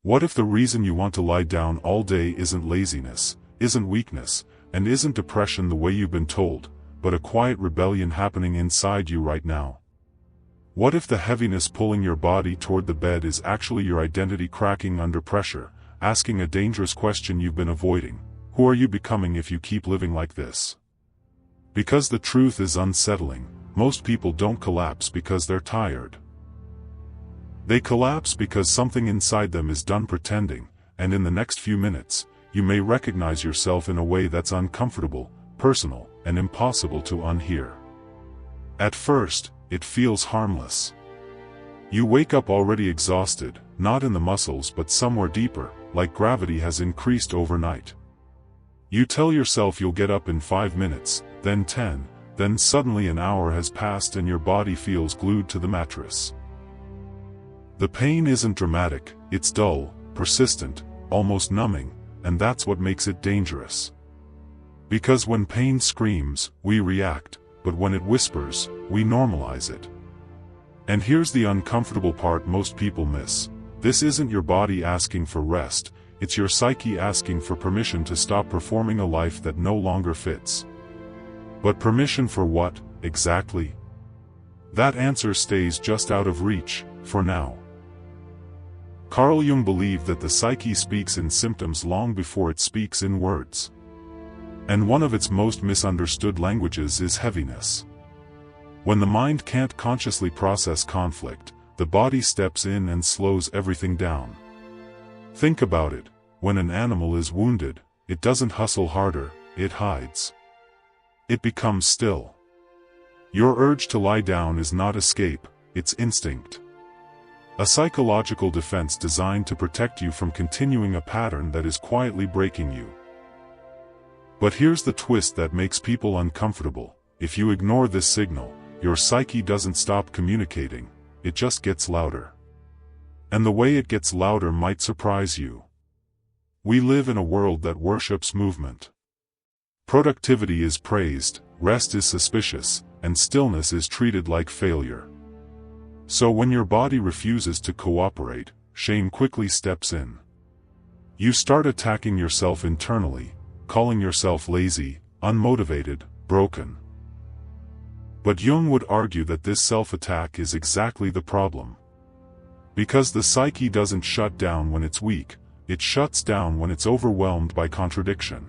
What if the reason you want to lie down all day isn't laziness, isn't weakness, and isn't depression the way you've been told, but a quiet rebellion happening inside you right now? What if the heaviness pulling your body toward the bed is actually your identity cracking under pressure, asking a dangerous question you've been avoiding? Who are you becoming if you keep living like this? Because the truth is unsettling, most people don't collapse because they're tired. They collapse because something inside them is done pretending, and in the next few minutes, you may recognize yourself in a way that's uncomfortable, personal, and impossible to unhear. At first, it feels harmless. You wake up already exhausted, not in the muscles but somewhere deeper, like gravity has increased overnight. You tell yourself you'll get up in 5 minutes, then 10, then suddenly an hour has passed and your body feels glued to the mattress. The pain isn't dramatic, it's dull, persistent, almost numbing, and that's what makes it dangerous. Because when pain screams, we react, but when it whispers, we normalize it. And here's the uncomfortable part most people miss. This isn't your body asking for rest, it's your psyche asking for permission to stop performing a life that no longer fits. But permission for what, exactly? That answer stays just out of reach, for now. Carl Jung believed that the psyche speaks in symptoms long before it speaks in words. And one of its most misunderstood languages is heaviness. When the mind can't consciously process conflict, the body steps in and slows everything down. Think about it. When an animal is wounded, it doesn't hustle harder, it hides. It becomes still. Your urge to lie down is not escape, it's instinct. A psychological defense designed to protect you from continuing a pattern that is quietly breaking you. But here's the twist that makes people uncomfortable. If you ignore this signal, your psyche doesn't stop communicating, it just gets louder. And the way it gets louder might surprise you. We live in a world that worships movement. Productivity is praised, rest is suspicious, and stillness is treated like failure. So when your body refuses to cooperate, shame quickly steps in. You start attacking yourself internally, calling yourself lazy, unmotivated, broken. But Jung would argue that this self-attack is exactly the problem. Because the psyche doesn't shut down when it's weak, it shuts down when it's overwhelmed by contradiction.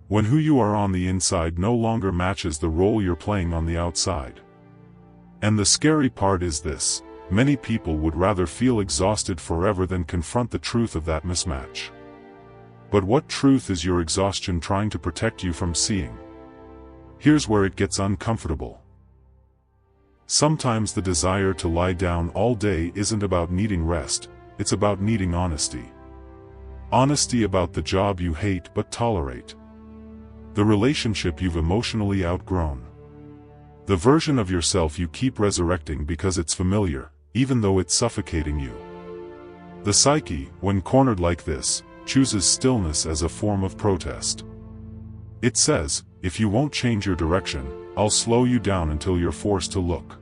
When who you are on the inside no longer matches the role you're playing on the outside. And the scary part is this: many people would rather feel exhausted forever than confront the truth of that mismatch. But what truth is your exhaustion trying to protect you from seeing? Here's where it gets uncomfortable. Sometimes the desire to lie down all day isn't about needing rest, it's about needing honesty. Honesty about the job you hate but tolerate. The relationship you've emotionally outgrown. The version of yourself you keep resurrecting because it's familiar, even though it's suffocating you. The psyche, when cornered like this, chooses stillness as a form of protest. It says, if you won't change your direction, I'll slow you down until you're forced to look.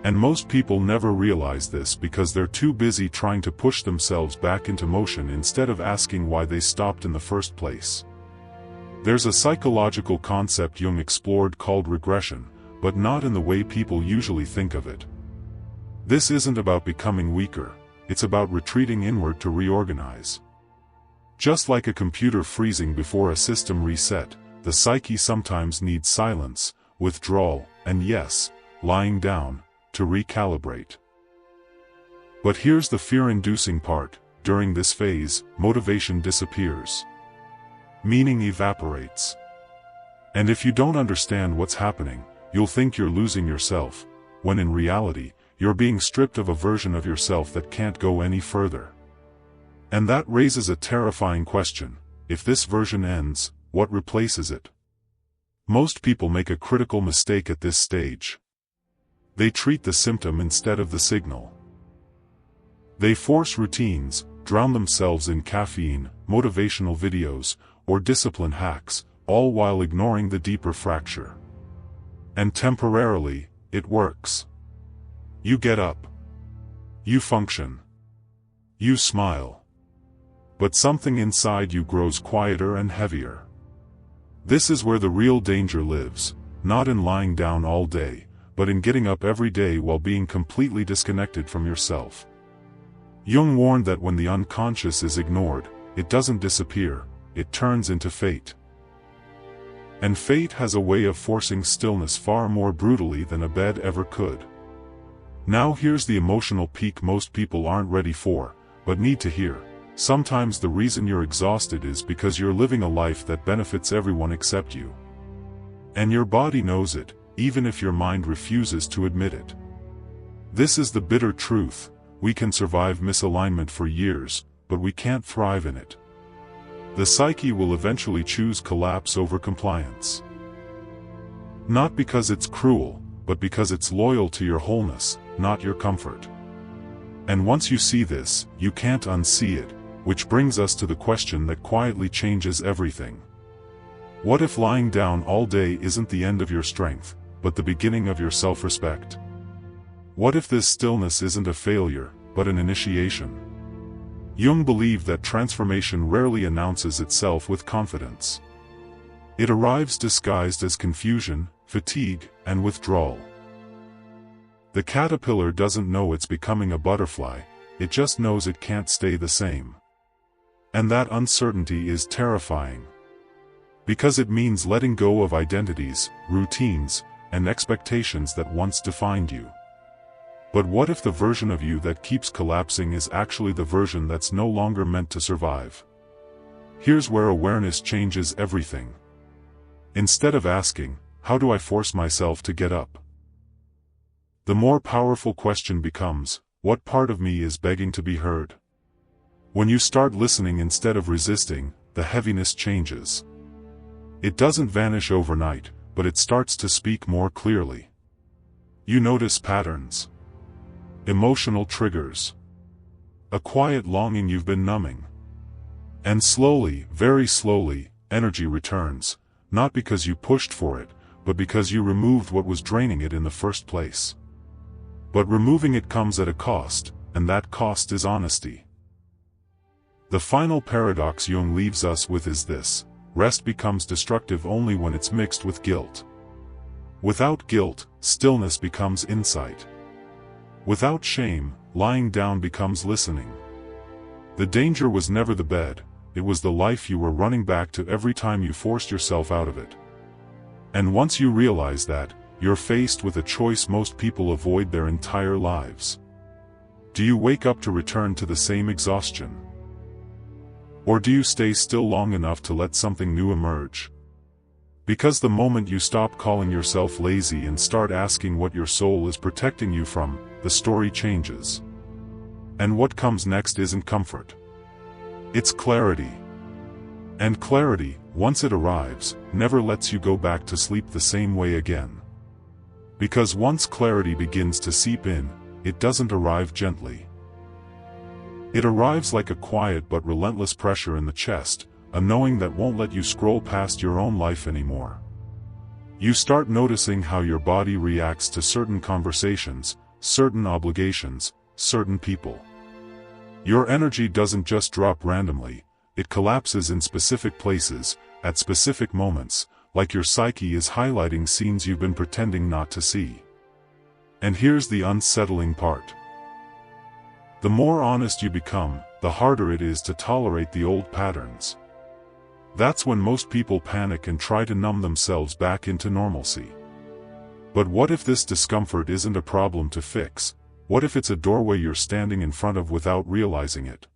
And most people never realize this because they're too busy trying to push themselves back into motion instead of asking why they stopped in the first place. There's a psychological concept Jung explored called regression, but not in the way people usually think of it. This isn't about becoming weaker, it's about retreating inward to reorganize. Just like a computer freezing before a system reset, the psyche sometimes needs silence, withdrawal, and yes, lying down, to recalibrate. But here's the fear-inducing part: during this phase, motivation disappears. Meaning evaporates. And if you don't understand what's happening, you'll think you're losing yourself, when in reality, you're being stripped of a version of yourself that can't go any further. And that raises a terrifying question: if this version ends, what replaces it? Most people make a critical mistake at this stage. They treat the symptom instead of the signal. They force routines, drown themselves in caffeine, motivational videos, or discipline hacks, all while ignoring the deeper fracture. And temporarily, it works. You get up. You function. You smile. But something inside you grows quieter and heavier. This is where the real danger lives, not in lying down all day, but in getting up every day while being completely disconnected from yourself. Jung warned that when the unconscious is ignored, it doesn't disappear, it turns into fate. And fate has a way of forcing stillness far more brutally than a bed ever could. Now here's the emotional peak most people aren't ready for, but need to hear. Sometimes the reason you're exhausted is because you're living a life that benefits everyone except you. And your body knows it, even if your mind refuses to admit it. This is the bitter truth: we can survive misalignment for years, but we can't thrive in it. The psyche will eventually choose collapse over compliance. Not because it's cruel, but because it's loyal to your wholeness, not your comfort. And once you see this, you can't unsee it, which brings us to the question that quietly changes everything. What if lying down all day isn't the end of your strength, but the beginning of your self-respect? What if this stillness isn't a failure, but an initiation? Jung believed that transformation rarely announces itself with confidence. It arrives disguised as confusion, fatigue, and withdrawal. The caterpillar doesn't know it's becoming a butterfly, it just knows it can't stay the same. And that uncertainty is terrifying. Because it means letting go of identities, routines, and expectations that once defined you. But what if the version of you that keeps collapsing is actually the version that's no longer meant to survive? Here's where awareness changes everything. Instead of asking, "How do I force myself to get up?" the more powerful question becomes, what part of me is begging to be heard? When you start listening instead of resisting, the heaviness changes. It doesn't vanish overnight, but it starts to speak more clearly. You notice patterns. Emotional triggers. A quiet longing you've been numbing. And slowly, very slowly, energy returns, not because you pushed for it, but because you removed what was draining it in the first place. But removing it comes at a cost, and that cost is honesty. The final paradox Jung leaves us with is this: rest becomes destructive only when it's mixed with guilt. Without guilt, stillness becomes insight. Without shame, lying down becomes listening. The danger was never the bed, it was the life you were running back to every time you forced yourself out of it. And once you realize that, you're faced with a choice most people avoid their entire lives. Do you wake up to return to the same exhaustion? Or do you stay still long enough to let something new emerge? Because the moment you stop calling yourself lazy and start asking what your soul is protecting you from, the story changes. And what comes next isn't comfort. It's clarity. And clarity, once it arrives, never lets you go back to sleep the same way again. Because once clarity begins to seep in, it doesn't arrive gently. It arrives like a quiet but relentless pressure in the chest, a knowing that won't let you scroll past your own life anymore. You start noticing how your body reacts to certain conversations, certain obligations, certain people. Your energy doesn't just drop randomly, it collapses in specific places, at specific moments, like your psyche is highlighting scenes you've been pretending not to see. And here's the unsettling part. The more honest you become, the harder it is to tolerate the old patterns. That's when most people panic and try to numb themselves back into normalcy. But what if this discomfort isn't a problem to fix? What if it's a doorway you're standing in front of without realizing it?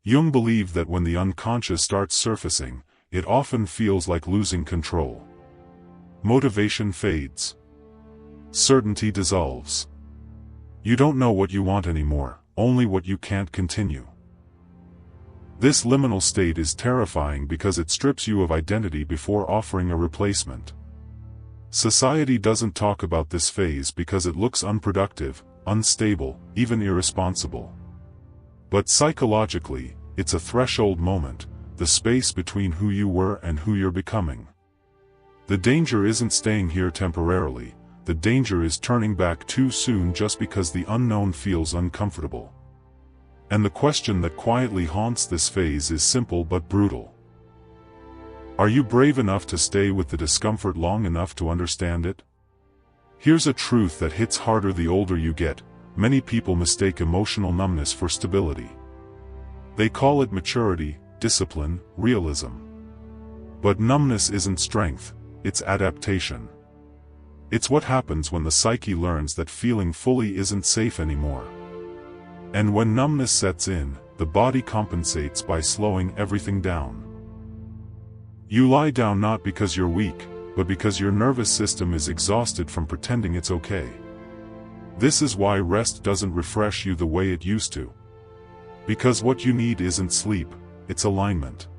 Jung believed that when the unconscious starts surfacing, it often feels like losing control. Motivation fades. Certainty dissolves. You don't know what you want anymore, only what you can't continue. This liminal state is terrifying because it strips you of identity before offering a replacement. Society doesn't talk about this phase because it looks unproductive, unstable, even irresponsible. But psychologically, it's a threshold moment, the space between who you were and who you're becoming. The danger isn't staying here temporarily, the danger is turning back too soon just because the unknown feels uncomfortable. And the question that quietly haunts this phase is simple but brutal. Are you brave enough to stay with the discomfort long enough to understand it? Here's a truth that hits harder the older you get. Many people mistake emotional numbness for stability. They call it maturity, discipline, realism. But numbness isn't strength, it's adaptation. It's what happens when the psyche learns that feeling fully isn't safe anymore. And when numbness sets in, the body compensates by slowing everything down. You lie down not because you're weak, but because your nervous system is exhausted from pretending it's okay. This is why rest doesn't refresh you the way it used to. Because what you need isn't sleep, it's alignment.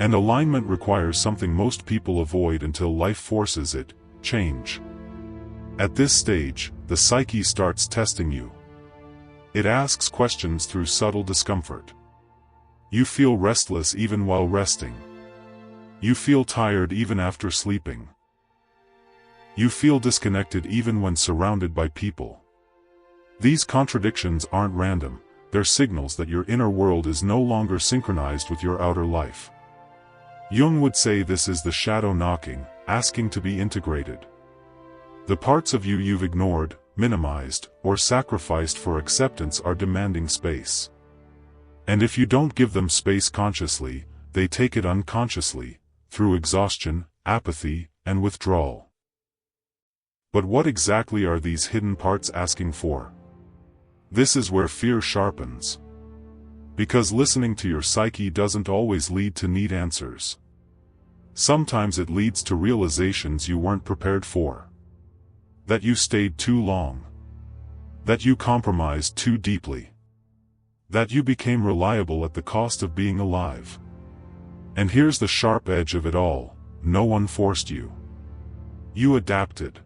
And alignment requires something most people avoid until life forces it: change. At this stage, the psyche starts testing you. It asks questions through subtle discomfort. You feel restless even while resting. You feel tired even after sleeping. You feel disconnected even when surrounded by people. These contradictions aren't random, they're signals that your inner world is no longer synchronized with your outer life. Jung would say this is the shadow knocking, asking to be integrated. The parts of you you've ignored, minimized, or sacrificed for acceptance are demanding space. And if you don't give them space consciously, they take it unconsciously, through exhaustion, apathy, and withdrawal. But what exactly are these hidden parts asking for? This is where fear sharpens. Because listening to your psyche doesn't always lead to neat answers. Sometimes it leads to realizations you weren't prepared for. That you stayed too long. That you compromised too deeply. That you became reliable at the cost of being alive. And here's the sharp edge of it all: no one forced you. You adapted.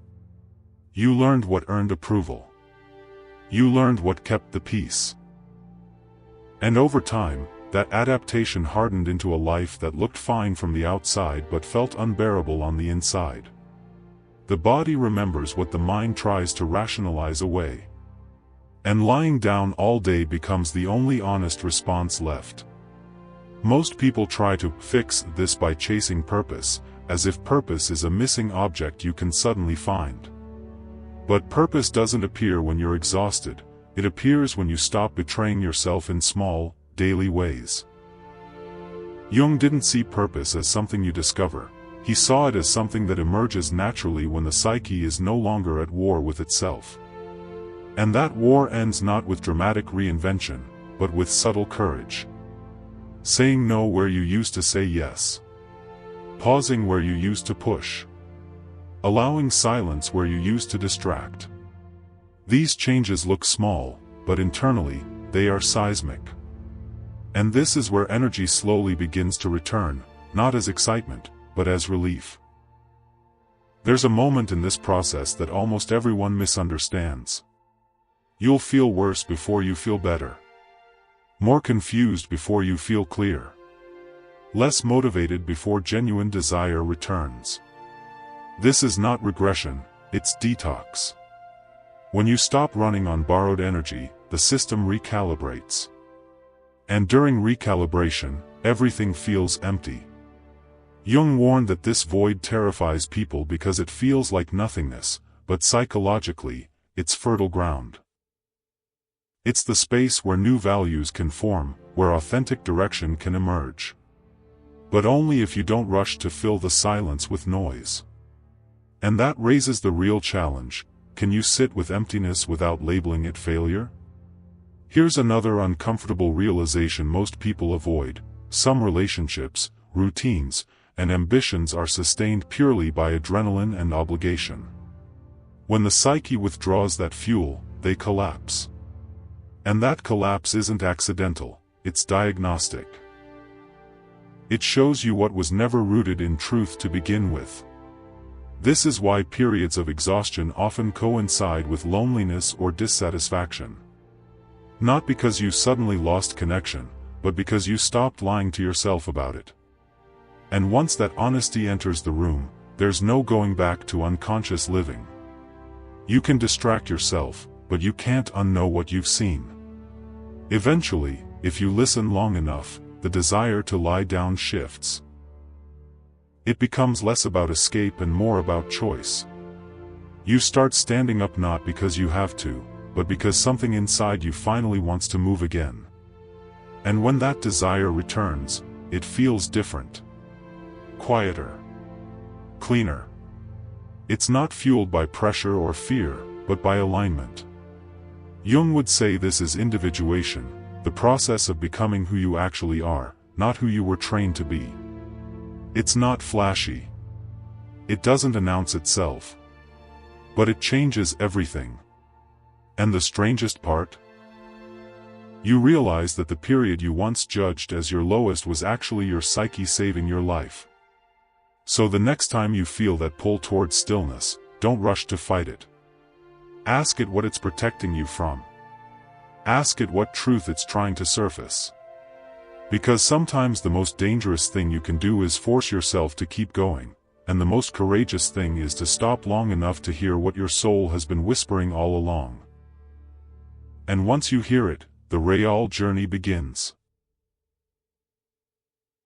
You learned what earned approval. You learned what kept the peace. And over time, that adaptation hardened into a life that looked fine from the outside but felt unbearable on the inside. The body remembers what the mind tries to rationalize away. And lying down all day becomes the only honest response left. Most people try to fix this by chasing purpose, as if purpose is a missing object you can suddenly find. But purpose doesn't appear when you're exhausted, it appears when you stop betraying yourself in small, daily ways. Jung didn't see purpose as something you discover, he saw it as something that emerges naturally when the psyche is no longer at war with itself. And that war ends not with dramatic reinvention, but with subtle courage. Saying no where you used to say yes. Pausing where you used to push. Allowing silence where you used to distract. These changes look small, but internally, they are seismic. And this is where energy slowly begins to return, not as excitement, but as relief. There's a moment in this process that almost everyone misunderstands. You'll feel worse before you feel better. More confused before you feel clear. Less motivated before genuine desire returns. This is not regression, it's detox. When you stop running on borrowed energy, the system recalibrates. And during recalibration, everything feels empty. Jung warned that this void terrifies people because it feels like nothingness, but psychologically, it's fertile ground. It's the space where new values can form, where authentic direction can emerge. But only if you don't rush to fill the silence with noise. And that raises the real challenge: can you sit with emptiness without labeling it failure? Here's another uncomfortable realization most people avoid: some relationships, routines, and ambitions are sustained purely by adrenaline and obligation. When the psyche withdraws that fuel, they collapse. And that collapse isn't accidental, it's diagnostic. It shows you what was never rooted in truth to begin with. This is why periods of exhaustion often coincide with loneliness or dissatisfaction. Not because you suddenly lost connection, but because you stopped lying to yourself about it. And once that honesty enters the room, there's no going back to unconscious living. You can distract yourself, but you can't unknow what you've seen. Eventually, if you listen long enough, the desire to lie down shifts. It becomes less about escape and more about choice. You start standing up not because you have to, but because something inside you finally wants to move again. And when that desire returns, it feels different. Quieter. Cleaner. It's not fueled by pressure or fear, but by alignment. Jung would say this is individuation, the process of becoming who you actually are, not who you were trained to be. It's not flashy. It doesn't announce itself. But it changes everything. And the strangest part? You realize that the period you once judged as your lowest was actually your psyche saving your life. So the next time you feel that pull towards stillness, don't rush to fight it. Ask it what it's protecting you from. Ask it what truth it's trying to surface. Because sometimes the most dangerous thing you can do is force yourself to keep going, and the most courageous thing is to stop long enough to hear what your soul has been whispering all along. And once you hear it, the real journey begins.